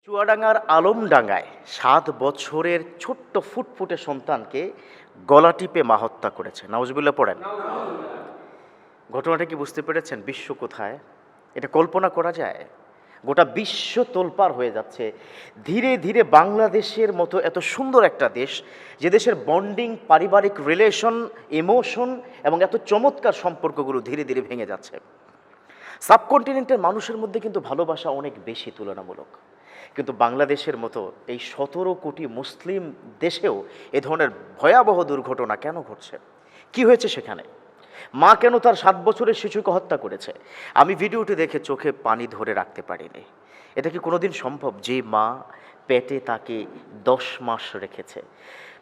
চুয়াডাঙ্গার আলমডাঙ্গায় ৭ বছরের ছোট্ট ফুটফুটে সন্তানকে গলা টিপে মা হত্যা করেছে। নাউজুবিল্লাহ পড়েন। ঘটনাটা কি বুঝতে পেরেছেন? বিশ্ব কোথায়? এটা কল্পনা করা যায়? গোটা বিশ্ব তোলপাড় হয়ে যাচ্ছে। ধীরে ধীরে বাংলাদেশের মতো এত সুন্দর একটা দেশ, যে দেশের বন্ডিং, পারিবারিক রিলেশন, ইমোশন এবং এত চমৎকার সম্পর্কগুলো ধীরে ধীরে ভেঙে যাচ্ছে। সাবকন্টিনেন্টের মানুষের মধ্যে কিন্তু ভালোবাসা অনেক বেশি তুলনামূলক, কিন্তু বাংলাদেশের মতো এই ১৭ কোটি মুসলিম দেশেও এ ধরনের ভয়াবহ দুর্ঘটনা কেন ঘটছে? কি হয়েছে সেখানে? মা কেন তার ৭ বছরের শিশুকে হত্যা করেছে? আমি ভিডিওটি দেখে চোখে পানি ধরে রাখতে পারিনি। এটা কি কোনোদিন সম্ভব? যে মা পেটে তাকে ১০ মাস রেখেছে,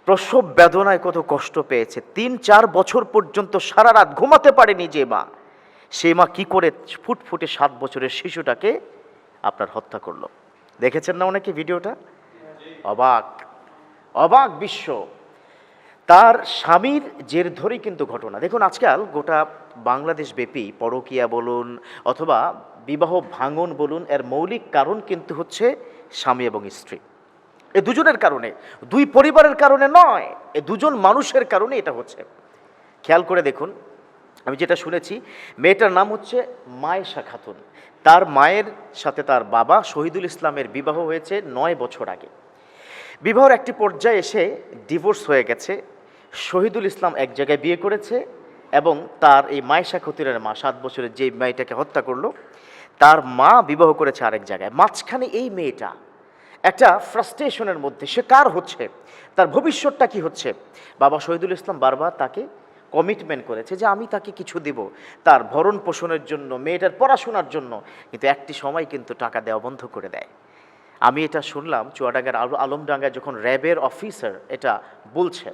প্রসব বেদনায় কত কষ্ট পেয়েছে, ৩-৪ বছর পর্যন্ত সারা রাত ঘুমাতে পারেনি যে মা, সে মা কি করে ফুটফুটে ৭ বছরের শিশুটাকে আপনার হত্যা করলো? দেখেছেন না অনেকে ভিডিওটা? অবাক অবাক বিশ্ব। তার স্বামীর জের ধরেই কিন্তু ঘটনা। দেখুন, আজকাল গোটা বাংলাদেশ ব্যাপী পরকীয়া বলুন অথবা বিবাহ ভাঙন বলুন, এর মৌলিক কারণ কিন্তু হচ্ছে স্বামী এবং স্ত্রী। এ দুজনের কারণে, দুই পরিবারের কারণে নয়, এ দুজন মানুষের কারণে এটা হচ্ছে। খেয়াল করে দেখুন, আমি যেটা শুনেছি, মেয়েটার নাম হচ্ছে মায়েশা খাতুন। তার মায়ের সাথে তার বাবা শহীদুল ইসলামের বিবাহ হয়েছে ৯ বছর আগে। বিবাহের একটি পর্যায়ে এসে ডিভোর্স হয়ে গেছে। শহীদুল ইসলাম এক জায়গায় বিয়ে করেছে এবং তার এই মায়েশা খাতুনের মা, ৭ বছরের যে মেয়েটাকে হত্যা করলো, তার মা বিবাহ করেছে আরেক জায়গায়। মাঝখানে এই মেয়েটা একটা ফ্রাস্ট্রেশনের মধ্যে, সে কার হচ্ছে, তার ভবিষ্যৎটা কি হচ্ছে। বাবা শহীদুল ইসলাম বারবার তাকে কমিটমেন্ট করেছে যে আমি তাকে কিছু দিব তার ভরণ পোষণের জন্য, মেয়েটার পড়াশোনার জন্য, কিন্তু একটি সময় কিন্তু টাকা দেওয়া বন্ধ করে দেয়। আমি এটা শুনলাম চুয়াডাঙ্গার আলমডাঙ্গায় যখন র্যাবের অফিসার এটা বলছে,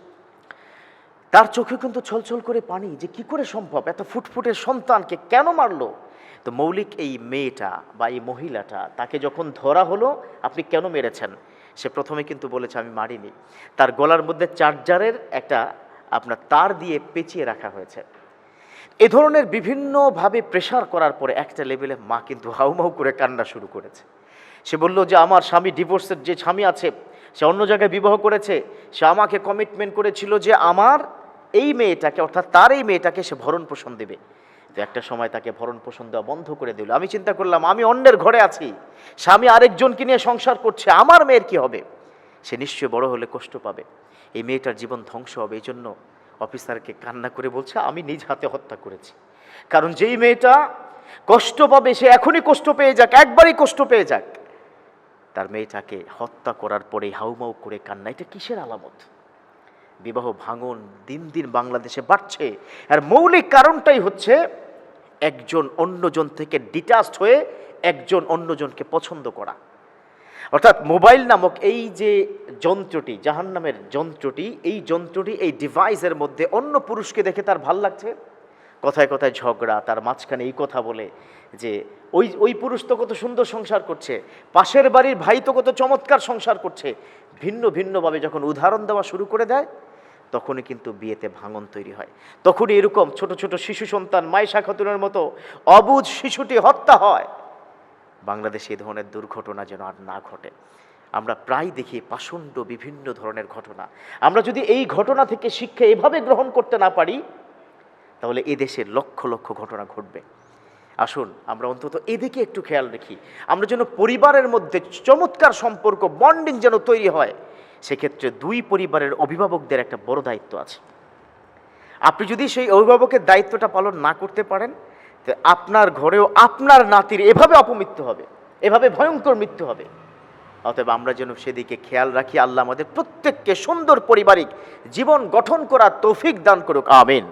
তার চোখে কিন্তু ছলছল করে পানি, যে কি করে সম্ভব, এত ফুটফুটে সন্তানকে কেন মারলো। তো মৌলিক এই মেয়েটা বা এই মহিলাটা, তাকে যখন ধরা হলো আপনি কেন মেরেছেন, সে প্রথমে কিন্তু বলেছে আমি মারিনি। তার গলার মধ্যে চার্জারের একটা আপনার তার দিয়ে পেঁচিয়ে রাখা হয়েছে। এ ধরনের বিভিন্নভাবে প্রেশার করার পরে একটা লেভেলে মা কিন্তু হাউমাউ করে কান্না শুরু করেছে। সে বলল যে আমার স্বামী, ডিভোর্সের যে স্বামী আছে, সে অন্য জায়গায় বিবাহ করেছে, সে আমাকে কমিটমেন্ট করেছিল যে আমার এই মেয়েটাকে, অর্থাৎ তার এই মেয়েটাকে সে ভরণ পোষণ দেবে। তো একটা সময় তাকে ভরণ পোষণ দেওয়া বন্ধ করে দিল। আমি চিন্তা করলাম, আমি অন্যের ঘরে আছি, স্বামী আরেকজনকে নিয়ে সংসার করছে, আমার মেয়ের কি হবে? সে নিশ্চয়ই বড় হলে কষ্ট পাবে, এই মেয়েটার জীবন ধ্বংস হবে। এই জন্য অফিসারকে কান্না করে বলছে আমি নিজ হাতে হত্যা করেছি। কারণ যেই মেয়েটা কষ্ট পাবে, সে এখনই কষ্ট পেয়ে যাক, একবারই কষ্ট পেয়ে যাক, তার মেয়েটাকে হত্যা করার পরে হাউমাউ করে কান্না, এটা কিসের আলামত? বিবাহ ভাঙন দিন দিন বাংলাদেশে বাড়ছে, আর মৌলিক কারণটাই হচ্ছে একজন অন্যজন থেকে ডিটাচড হয়ে একজন অন্যজনকে পছন্দ করা। অর্থাৎ মোবাইল নামক এই যে যন্ত্রটি, জাহান্নামের যন্ত্রটি, এই যন্ত্রটি, এই ডিভাইসের মধ্যে অন্য পুরুষকে দেখে তার ভাল লাগছে, কথায় কথায় ঝগড়া, তার মাঝখানে এই কথা বলে যে ওই পুরুষ তো কত সুন্দর সংসার করছে, পাশের বাড়ির ভাই তো কত চমৎকার সংসার করছে। ভিন্ন ভিন্নভাবে যখন উদাহরণ দেওয়া শুরু করে দেয়, তখনই কিন্তু বিয়েতে ভাঙন তৈরি হয়। তখনই এরকম ছোট ছোট শিশু সন্তান, মায়েশা খাতুনের মতো অবুঝ শিশুটি হত্যা হয়। বাংলাদেশে এই ধরনের দুর্ঘটনা যেন আর না ঘটে। আমরা প্রায় দেখি পাষণ্ড বিভিন্ন ধরনের ঘটনা। আমরা যদি এই ঘটনা থেকে শিক্ষা এভাবে গ্রহণ করতে না পারি, তাহলে এদেশের লক্ষ লক্ষ ঘটনা ঘটবে। আসুন আমরা অন্তত এদিকে একটু খেয়াল রাখি। আমরা যেন পরিবারের মধ্যে চমৎকার সম্পর্ক, বন্ডিং যেন তৈরি হয়। সেক্ষেত্রে দুই পরিবারের অভিভাবকদের একটা বড় দায়িত্ব আছে। আপনি যদি সেই অভিভাবকের দায়িত্বটা পালন না করতে পারেন, তো আপনার ঘরেও আপনার নাতির এভাবে অপমৃত্যু হবে, এভাবে ভয়ঙ্কর মৃত্যু হবে। অতএব আমরা যেন সেদিকে খেয়াল রাখি। আল্লাহ আমাদের প্রত্যেককে সুন্দর পারিবারিক জীবন গঠন করার তৌফিক দান করুক। আমিন।